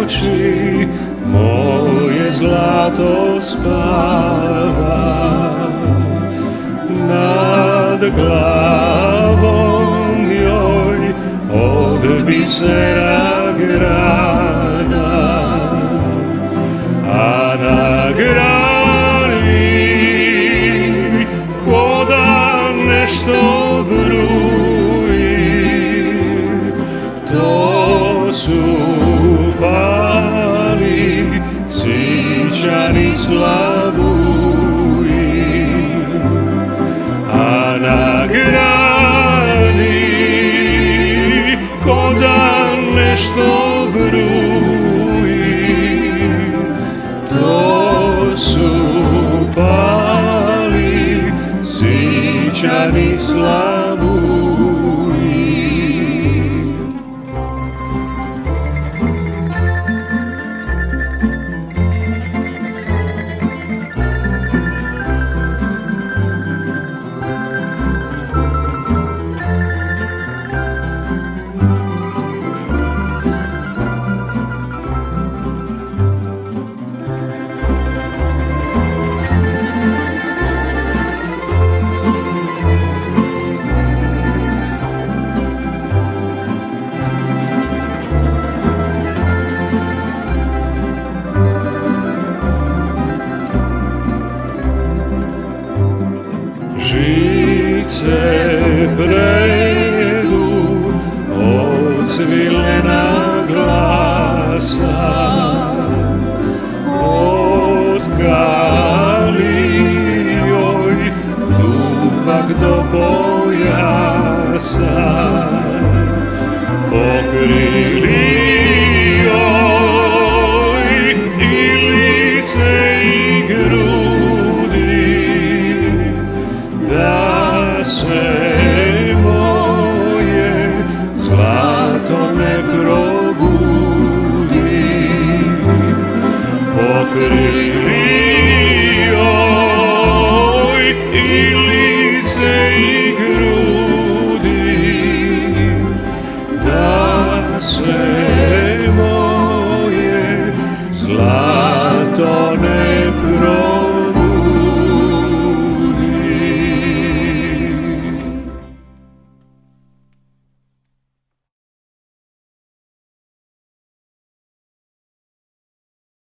oči, moje zlato spava. Nad glavom joj od bisera grana, a na grani ko da nešto bruji. To su pali cićani slabuji, a na grani ko da nešto bruji. To su pali cićani slabuji. Žice predu odsvilena glasa, otkali joj duvak do pojasa, pokrili joj i lice i grudi, da se moje zlato ne probudi. Pokrili